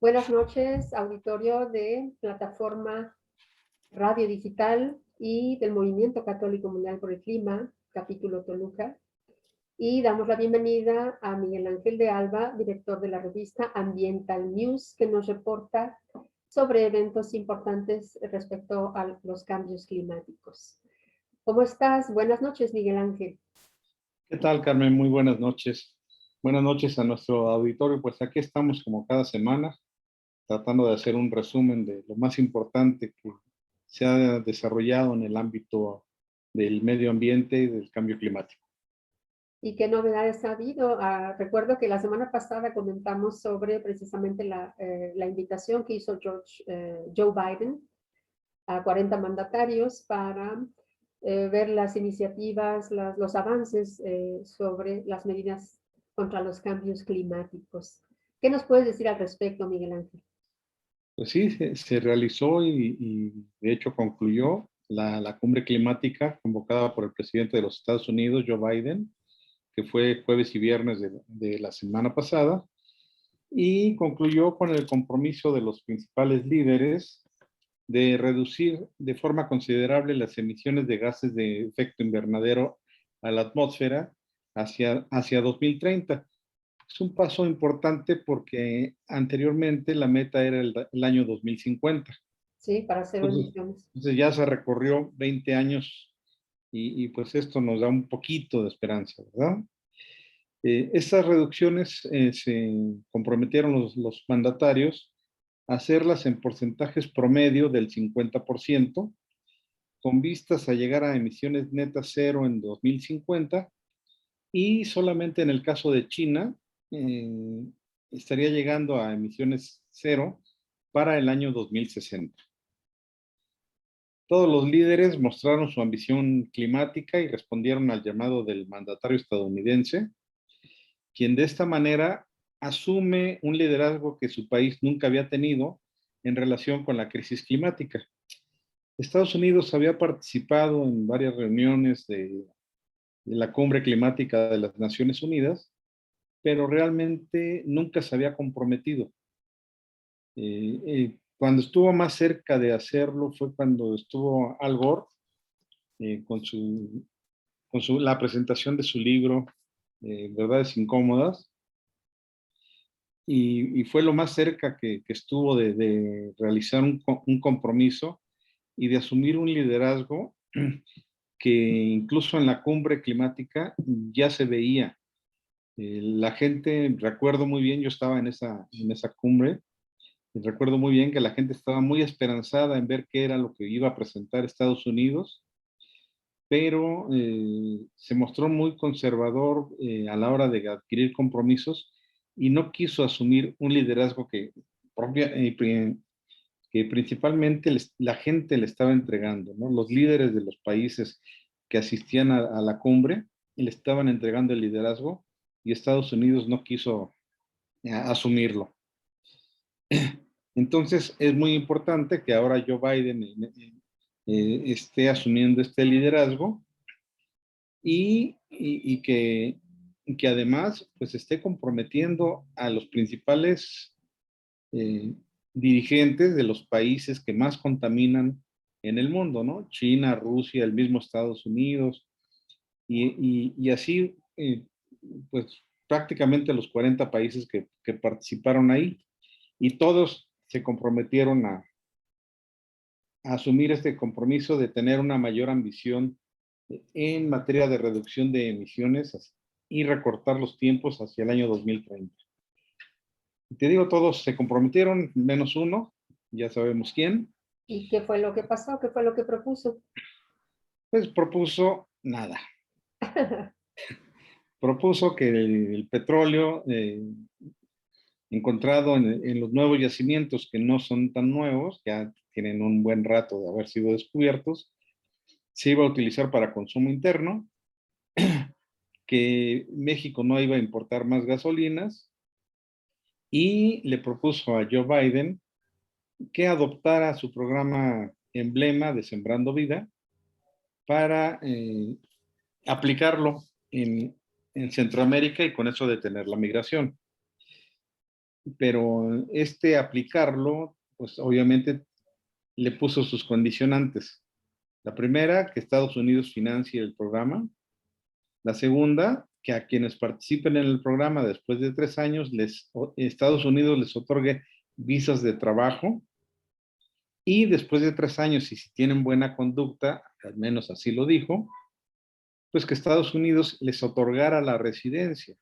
Buenas noches, auditorio de plataforma Radio Digital y del Movimiento Católico Mundial por el Clima, capítulo Toluca. Y damos la bienvenida a Miguel Ángel de Alba, director de la revista Ambiental News, que nos reporta sobre eventos importantes respecto a los cambios climáticos. ¿Cómo estás? Buenas noches, Miguel Ángel. ¿Qué tal, Carmen? Muy buenas noches. Buenas noches a nuestro auditorio. Pues aquí estamos como cada semana, tratando de hacer un resumen de lo más importante que se ha desarrollado en el ámbito del medio ambiente y del cambio climático. ¿Y qué novedades ha habido? Recuerdo que la semana pasada comentamos sobre precisamente la invitación que hizo Joe Biden a 40 mandatarios para ver las iniciativas, los avances sobre las medidas contra los cambios climáticos. ¿Qué nos puedes decir al respecto, Miguel Ángel? Pues sí, se realizó y de hecho concluyó la cumbre climática convocada por el presidente de los Estados Unidos, Joe Biden, que fue jueves y viernes de la semana pasada, y concluyó con el compromiso de los principales líderes de reducir de forma considerable las emisiones de gases de efecto invernadero a la atmósfera hacia 2030. Es un paso importante porque anteriormente la meta era el año 2050. Sí, para cero emisiones. Entonces ya se recorrió 20 años y pues esto nos da un poquito de esperanza, ¿verdad? Estas reducciones se comprometieron los mandatarios a hacerlas en porcentajes promedio del 50%, con vistas a llegar a emisiones netas cero en 2050, y solamente en el caso de China estaría llegando a emisiones cero para el año 2060. Todos los líderes mostraron su ambición climática y respondieron al llamado del mandatario estadounidense, quien de esta manera asume un liderazgo que su país nunca había tenido en relación con la crisis climática. Estados Unidos había participado en varias reuniones de la cumbre climática de las Naciones Unidas, pero realmente nunca se había comprometido. Cuando estuvo más cerca de hacerlo fue cuando estuvo Al Gore con la presentación de su libro, Verdades Incómodas, y fue lo más cerca que estuvo de realizar un compromiso y de asumir un liderazgo que incluso en la cumbre climática ya se veía. La gente, recuerdo muy bien, yo estaba en esa cumbre, y recuerdo muy bien que la gente estaba muy esperanzada en ver qué era lo que iba a presentar Estados Unidos, pero se mostró muy conservador a la hora de adquirir compromisos y no quiso asumir un liderazgo que principalmente la gente le estaba entregando, ¿no? Los líderes de los países que asistían a la cumbre le estaban entregando el liderazgo y Estados Unidos no quiso asumirlo. Entonces es muy importante que ahora Joe Biden esté asumiendo este liderazgo y que además pues esté comprometiendo a los principales eh, dirigentes de los países que más contaminan en el mundo, ¿no? China, Rusia, el mismo Estados Unidos, y así, pues prácticamente los 40 países que participaron ahí, y todos se comprometieron a asumir este compromiso de tener una mayor ambición en materia de reducción de emisiones y recortar los tiempos hacia el año 2030. Te digo, todos se comprometieron, menos uno, ya sabemos quién. ¿Y qué fue lo que pasó? ¿Qué fue lo que propuso? Pues propuso nada. Propuso que el petróleo encontrado en los nuevos yacimientos, que no son tan nuevos, ya tienen un buen rato de haber sido descubiertos, se iba a utilizar para consumo interno, que México no iba a importar más gasolinas, y le propuso a Joe Biden que adoptara su programa emblema de Sembrando Vida para aplicarlo en Centroamérica y con eso detener la migración. pero aplicarlo, pues obviamente le puso sus condicionantes. La primera, que Estados Unidos financie el programa. La segunda, que a quienes participen en el programa después de 3 años, Estados Unidos les otorgue visas de trabajo. Y después de 3 años, y si tienen buena conducta, al menos así lo dijo, pues que Estados Unidos les otorgara la residencia.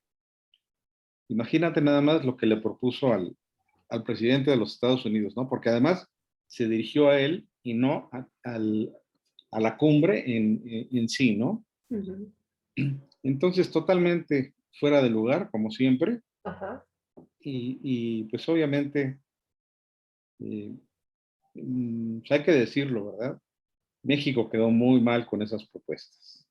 Imagínate nada más lo que le propuso al presidente de los Estados Unidos, ¿no? Porque además se dirigió a él y no a la cumbre en sí, ¿no? Ujú. Entonces, totalmente fuera de lugar, como siempre, Ajá. y pues obviamente, eh, pues hay que decirlo, ¿verdad? México quedó muy mal con esas propuestas.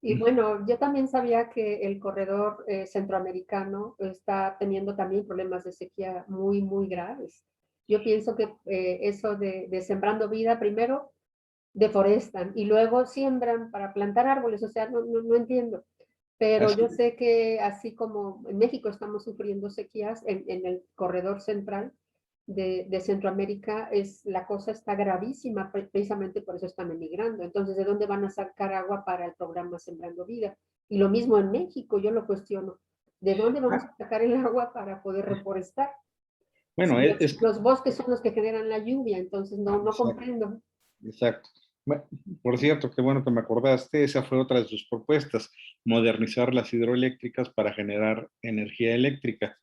Y bueno, yo también sabía que el corredor centroamericano está teniendo también problemas de sequía muy, muy graves. Yo pienso que eso de Sembrando Vida, primero deforestan y luego siembran para plantar árboles, o sea, no entiendo. Pero Así yo sé que así como en México estamos sufriendo sequías, en el corredor central de Centroamérica la cosa está gravísima, precisamente por eso están emigrando. Entonces, ¿de dónde van a sacar agua para el programa Sembrando Vida? Y lo mismo en México, yo lo cuestiono. ¿De dónde vamos a sacar el agua para poder reforestar? bueno, Si los bosques son los que generan la lluvia, entonces no exacto, comprendo. exacto. Bueno, por cierto, qué bueno que me acordaste, esa fue otra de sus propuestas, modernizar las hidroeléctricas para generar energía eléctrica.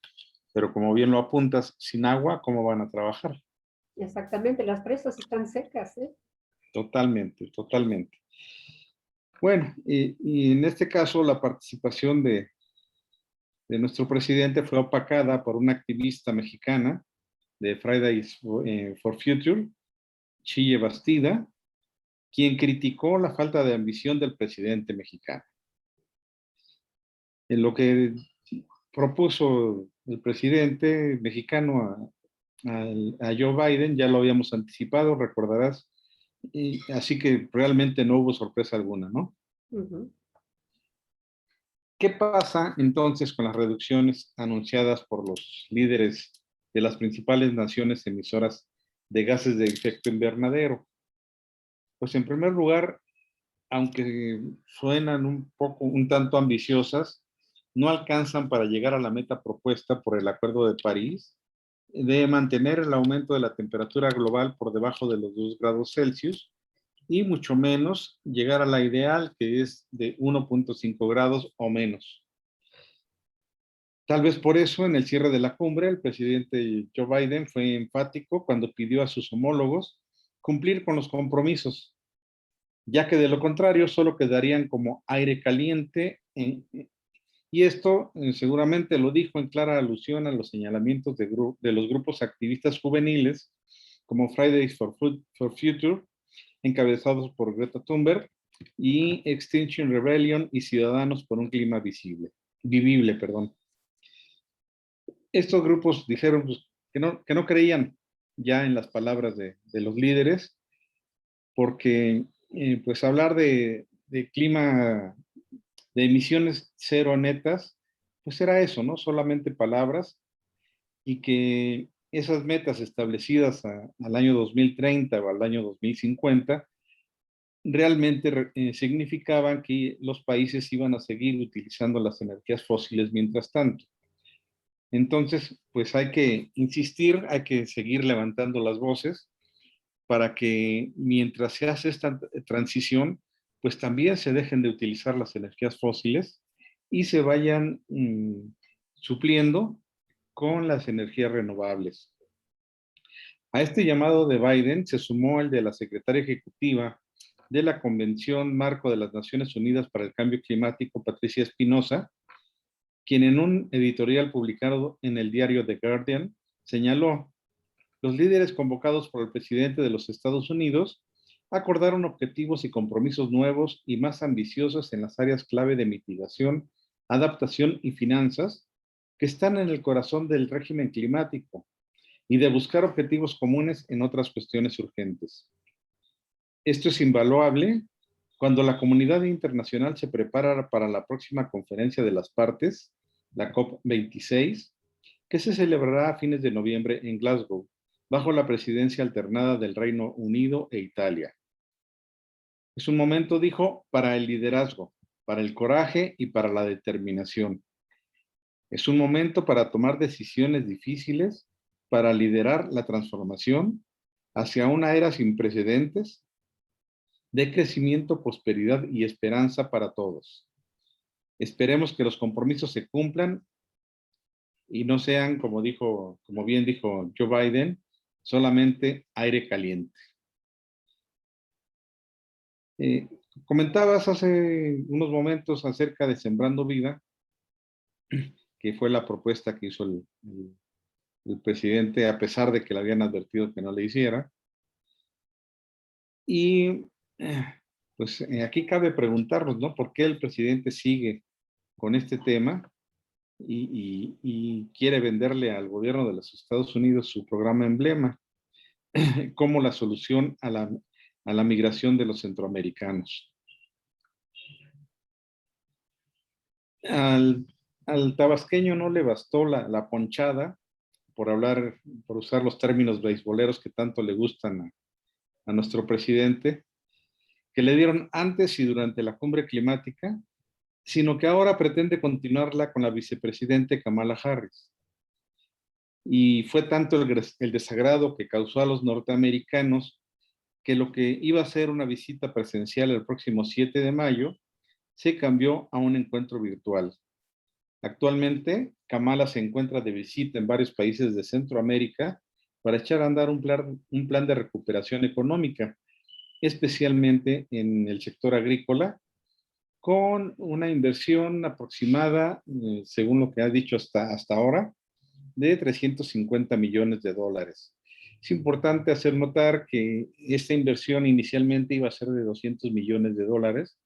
Pero como bien lo apuntas, sin agua, ¿cómo van a trabajar? Exactamente, las presas están secas, ¿eh? Totalmente, totalmente. Bueno, y en este caso la participación de nuestro presidente fue opacada por una activista mexicana de Fridays for Future, Chille Bastida, quien criticó la falta de ambición del presidente mexicano. En lo que propuso el presidente mexicano a Joe Biden, ya lo habíamos anticipado, recordarás, y así que realmente no hubo sorpresa alguna, ¿no? Ujú. ¿Qué pasa entonces con las reducciones anunciadas por los líderes de las principales naciones emisoras de gases de efecto invernadero? Pues en primer lugar, aunque suenan un tanto ambiciosas, no alcanzan para llegar a la meta propuesta por el Acuerdo de París de mantener el aumento de la temperatura global por debajo de los 2 grados Celsius y mucho menos llegar a la ideal, que es de 1.5 grados o menos. Tal vez por eso, en el cierre de la cumbre, el presidente Joe Biden fue enfático cuando pidió a sus homólogos cumplir con los compromisos, ya que de lo contrario solo quedarían como aire caliente. Y esto seguramente lo dijo en clara alusión a los señalamientos de los grupos activistas juveniles como Fridays for Future, encabezados por Greta Thunberg, y Extinction Rebellion y Ciudadanos por un Clima Vivible. Perdón. Estos grupos dijeron pues, que no creían ya en las palabras de los líderes, porque pues hablar de clima, de emisiones cero netas, pues era eso, ¿no? Solamente palabras, y que esas metas establecidas al año 2030 o al año 2050 realmente significaban que los países iban a seguir utilizando las energías fósiles mientras tanto. Entonces, pues hay que insistir, hay que seguir levantando las voces para que mientras se hace esta transición, pues también se dejen de utilizar las energías fósiles y se vayan supliendo con las energías renovables. A este llamado de Biden se sumó el de la secretaria ejecutiva de la Convención Marco de las Naciones Unidas para el Cambio Climático, Patricia Espinosa, quien en un editorial publicado en el diario The Guardian señaló: los líderes convocados por el presidente de los Estados Unidos acordaron objetivos y compromisos nuevos y más ambiciosos en las áreas clave de mitigación, adaptación y finanzas que están en el corazón del régimen climático y de buscar objetivos comunes en otras cuestiones urgentes. Esto es invaluable cuando la comunidad internacional se prepara para la próxima conferencia de las partes, la COP26, que se celebrará a fines de noviembre en Glasgow, bajo la presidencia alternada del Reino Unido e Italia. Es un momento, dijo, para el liderazgo, para el coraje y para la determinación. Es un momento para tomar decisiones difíciles, para liderar la transformación hacia una era sin precedentes de crecimiento, prosperidad y esperanza para todos. Esperemos que los compromisos se cumplan y no sean, como bien dijo Joe Biden, solamente aire caliente. Comentabas hace unos momentos acerca de Sembrando Vida, que fue la propuesta que hizo el presidente, a pesar de que le habían advertido que no le hiciera. Y pues aquí cabe preguntarnos, ¿no? ¿Por qué el presidente sigue con este tema y quiere venderle al gobierno de los Estados Unidos su programa emblema como la solución a la migración de los centroamericanos? Al tabasqueño no le bastó la ponchada por usar los términos beisboleros que tanto le gustan a nuestro presidente, que le dieron antes y durante la cumbre climática, sino que ahora pretende continuarla con la vicepresidente Kamala Harris. Y fue tanto el desagrado que causó a los norteamericanos que lo que iba a ser una visita presencial el próximo 7 de mayo se cambió a un encuentro virtual. Actualmente, Kamala se encuentra de visita en varios países de Centroamérica para echar a andar un plan de recuperación económica, especialmente en el sector agrícola, con una inversión aproximada, según lo que ha dicho hasta ahora, de 350 millones de dólares. Es importante hacer notar que esta inversión inicialmente iba a ser de 200 millones de dólares,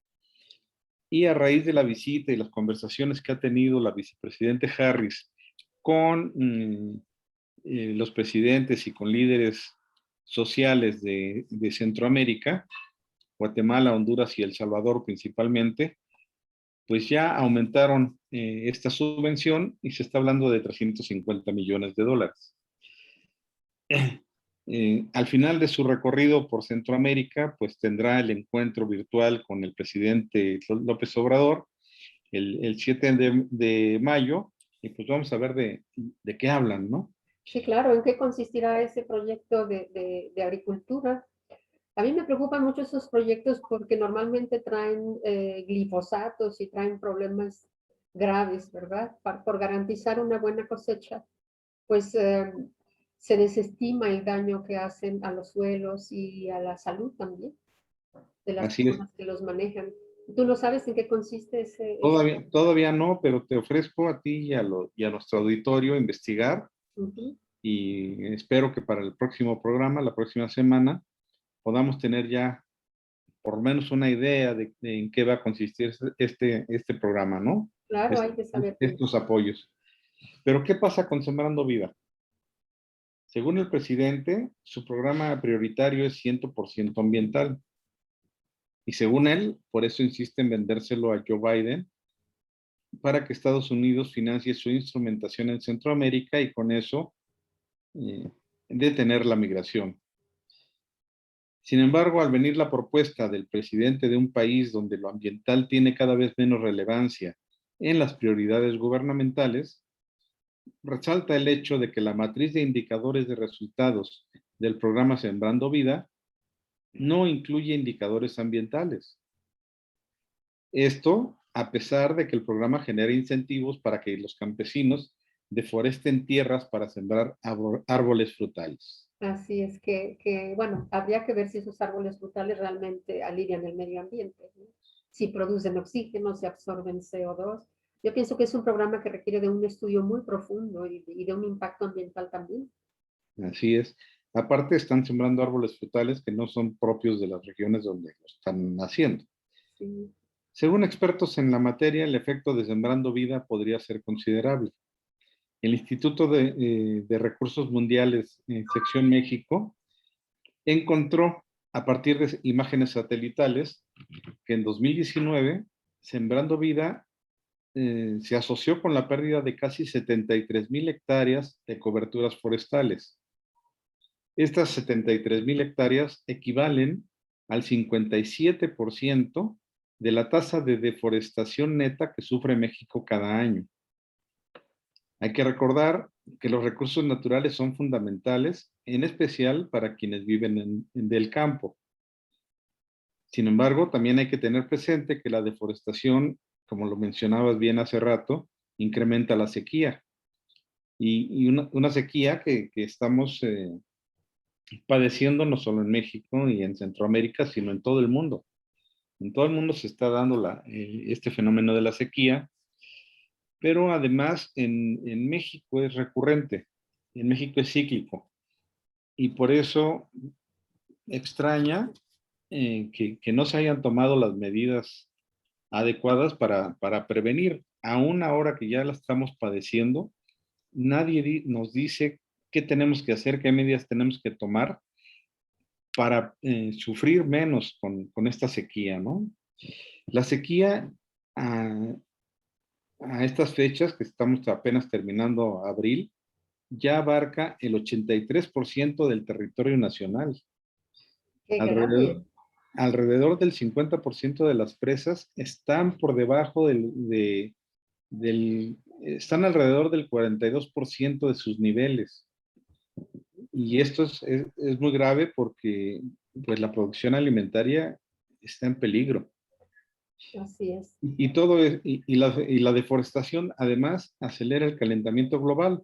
y a raíz de la visita y las conversaciones que ha tenido la vicepresidente Harris con los presidentes y con líderes sociales de Centroamérica, Guatemala, Honduras y El Salvador principalmente, pues ya aumentaron esta subvención y se está hablando de 350 millones de dólares. Al final de su recorrido por Centroamérica, pues tendrá el encuentro virtual con el presidente López Obrador el 7 de mayo, y pues vamos a ver de qué hablan, ¿no? Sí, claro. ¿En qué consistirá ese proyecto de agricultura? A mí me preocupan mucho esos proyectos porque normalmente traen glifosatos y traen problemas graves, ¿verdad? Por garantizar una buena cosecha, pues se desestima el daño que hacen a los suelos y a la salud también de las Así es. personas que los manejan. ¿Tú no sabes en qué consiste ese? Todavía no, pero te ofrezco a ti y a nuestro auditorio investigar, y espero que para el próximo programa, la próxima semana, podamos tener ya por lo menos una idea de en qué va a consistir este programa, ¿no? Claro, hay que saber. Estos apoyos. Pero ¿qué pasa con Sembrando Vida? Según el presidente, su programa prioritario es 100% ambiental. Y según él, por eso insiste en vendérselo a Joe Biden, para que Estados Unidos financie su instrumentación en Centroamérica y con eso detener la migración. Sin embargo, al venir la propuesta del presidente de un país donde lo ambiental tiene cada vez menos relevancia en las prioridades gubernamentales, resalta el hecho de que la matriz de indicadores de resultados del programa Sembrando Vida no incluye indicadores ambientales. Esto, a pesar de que el programa genera incentivos para que los campesinos deforesten tierras para sembrar árboles frutales. Así es que, bueno, habría que ver si esos árboles frutales realmente alivian el medio ambiente, ¿no? Si producen oxígeno, si absorben CO2. Yo pienso que es un programa que requiere de un estudio muy profundo y de un impacto ambiental también. Así es. Aparte, están sembrando árboles frutales que no son propios de las regiones donde lo están haciendo. Sí. Según expertos en la materia, el efecto de Sembrando Vida podría ser considerable. El Instituto de Recursos Mundiales, sección México, encontró a partir de imágenes satelitales que en 2019, Sembrando Vida se asoció con la pérdida de casi 73,000 hectáreas de coberturas forestales. Estas 73,000 hectáreas equivalen al 57% de la tasa de deforestación neta que sufre México cada año. Hay que recordar que los recursos naturales son fundamentales, en especial para quienes viven del campo. Sin embargo, también hay que tener presente que la deforestación, como lo mencionabas bien hace rato, incrementa la sequía. Y una sequía que estamos padeciendo no solo en México y en Centroamérica, sino en todo el mundo. En todo el mundo se está dando este fenómeno de la sequía, pero además en México es recurrente, en México es cíclico. Y por eso extraña que no se hayan tomado las medidas adecuadas para prevenir. Aún ahora que ya la estamos padeciendo, nadie nos dice qué tenemos que hacer, qué medidas tenemos que tomar para sufrir menos con esta sequía, ¿no? La sequía a estas fechas, que estamos apenas terminando abril, ya abarca el 83% del territorio nacional. Qué Alrededor, grande. alrededor del 50% de las presas están por debajo están alrededor del 42% de sus niveles. Y esto es muy grave porque pues, la producción alimentaria está en peligro. Así es. Y la deforestación además acelera el calentamiento global,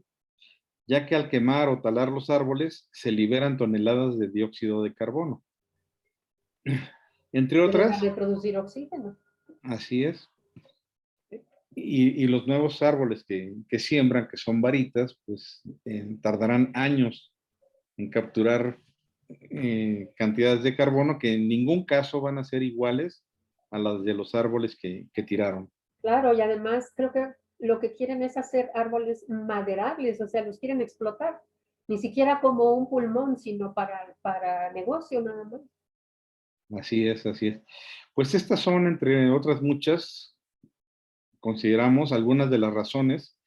ya que al quemar o talar los árboles se liberan toneladas de dióxido de carbono. Entre Que dejan otras, de producir oxígeno. así es. Y los nuevos árboles que siembran, que son varitas, pues tardarán años en capturar cantidades de carbono que en ningún caso van a ser iguales a las de los árboles que tiraron. Claro, y además creo que lo que quieren es hacer árboles maderables, o sea, los quieren explotar. Ni siquiera como un pulmón, sino para negocio nada más. Así es, así es. Pues estas son, entre otras muchas, consideramos algunas de las razones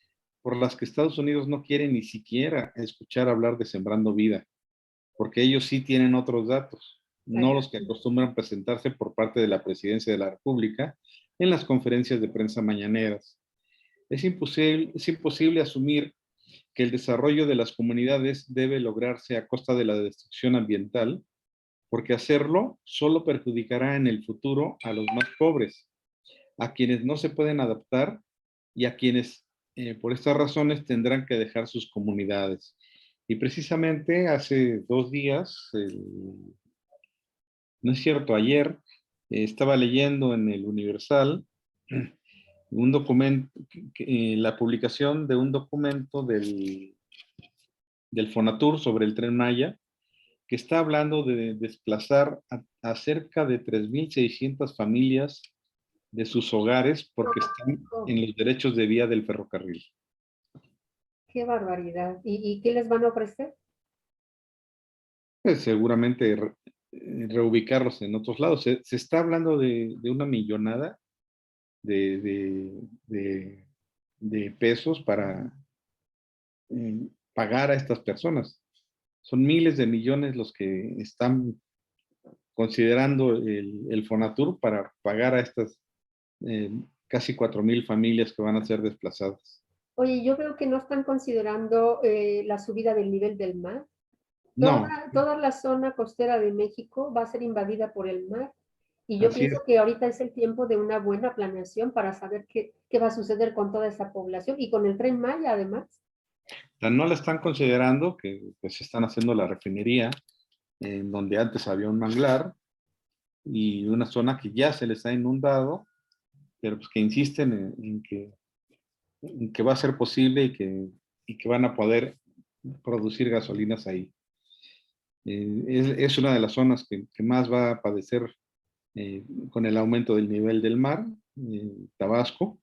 por las que Estados Unidos no quiere ni siquiera escuchar hablar de Sembrando Vida, porque ellos sí tienen otros datos, no los que acostumbran presentarse por parte de la Presidencia de la República en las conferencias de prensa mañaneras. Es imposible asumir que el desarrollo de las comunidades debe lograrse a costa de la destrucción ambiental, porque hacerlo solo perjudicará en el futuro a los más pobres, a quienes no se pueden adaptar y a quienes por estas razones tendrán que dejar sus comunidades. Y precisamente hace 2 días, no es cierto, ayer estaba leyendo en el Universal un documento, la publicación de un documento del Fonatur sobre el Tren Maya, que está hablando de desplazar a cerca de 3,600 familias de sus hogares porque están Oh, en los derechos de vía del ferrocarril. qué barbaridad. ¿Y qué les van a ofrecer? Pues seguramente reubicarlos en otros lados. Se está hablando de una millonada de, de, de, de pesos para pagar a estas personas. Son miles de millones los que están considerando el Fonatur para pagar a estas eh, casi 4,000 familias que van a ser desplazadas. Oye, yo veo que no están considerando la subida del nivel del mar. No, Toda la zona costera de México va a ser invadida por el mar. Y yo así pienso es. que ahorita es el tiempo de una buena planeación para saber qué va a suceder con toda esa población y con el Tren Maya, además. No la están considerando, que pues están haciendo la refinería en donde antes había un manglar y una zona que ya se les ha inundado, pero pues que insisten en que va a ser posible y que van a poder producir gasolinas ahí. Es una de las zonas que más va a padecer con el aumento del nivel del mar, Tabasco,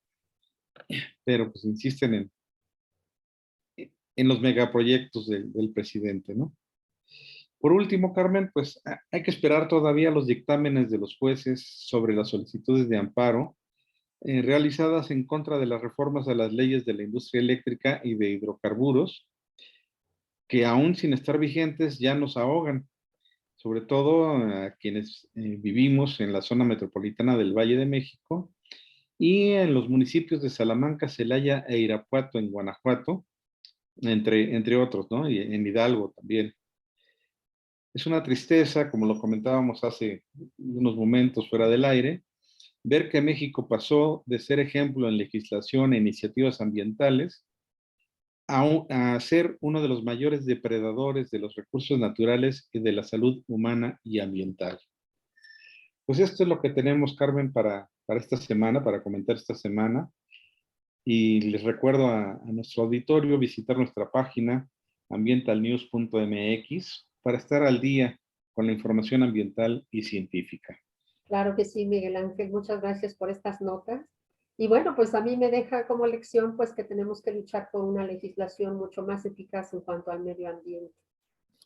pero pues insisten en los megaproyectos del presidente, ¿no? Por último, Carmen, pues hay que esperar todavía los dictámenes de los jueces sobre las solicitudes de amparo realizadas en contra de las reformas a las leyes de la industria eléctrica y de hidrocarburos, que aún sin estar vigentes ya nos ahogan, sobre todo a quienes vivimos en la zona metropolitana del Valle de México y en los municipios de Salamanca, Celaya e Irapuato en Guanajuato, entre otros, ¿no? Y en Hidalgo también. Es una tristeza, como lo comentábamos hace unos momentos fuera del aire, ver que México pasó de ser ejemplo en legislación e iniciativas ambientales a ser uno de los mayores depredadores de los recursos naturales y de la salud humana y ambiental. Pues esto es lo que tenemos, Carmen, para esta semana, para comentar esta semana. Y les recuerdo a nuestro auditorio visitar nuestra página ambientalnews.mx para estar al día con la información ambiental y científica. Claro que sí, Miguel Ángel. Muchas gracias por estas notas. Y bueno, pues a mí me deja como lección pues que tenemos que luchar por una legislación mucho más eficaz en cuanto al medio ambiente.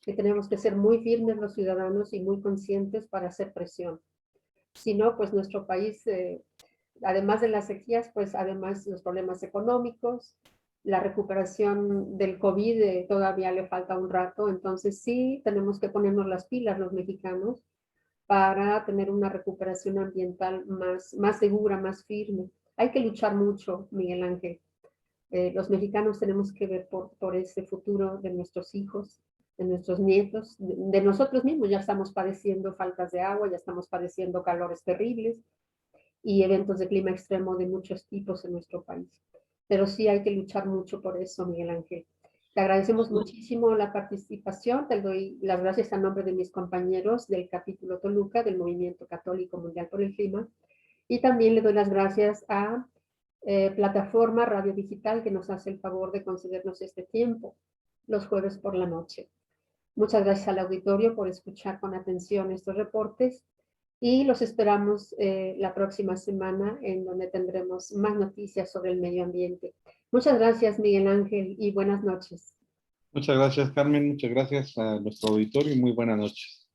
Que tenemos que ser muy firmes los ciudadanos y muy conscientes para hacer presión. Si no, pues nuestro país, además de las sequías, pues además los problemas económicos, la recuperación del COVID todavía le falta un rato, entonces sí tenemos que ponernos las pilas los mexicanos para tener una recuperación ambiental más segura, más firme. Hay que luchar mucho, Miguel Ángel. Los mexicanos tenemos que ver por ese futuro de nuestros hijos, de nuestros nietos, de nosotros mismos. Ya estamos padeciendo faltas de agua, ya estamos padeciendo calores terribles y eventos de clima extremo de muchos tipos en nuestro país. Pero sí hay que luchar mucho por eso, Miguel Ángel. Te agradecemos muchísimo la participación. Te doy las gracias a nombre de mis compañeros del capítulo Toluca del Movimiento Católico Mundial por el Clima. Y también le doy las gracias a Plataforma Radio Digital que nos hace el favor de concedernos este tiempo los jueves por la noche. Muchas gracias al auditorio por escuchar con atención estos reportes y los esperamos la próxima semana en donde tendremos más noticias sobre el medio ambiente. Muchas gracias, Miguel Ángel, y buenas noches. Muchas gracias, Carmen. Muchas gracias a nuestro auditorio y muy buenas noches.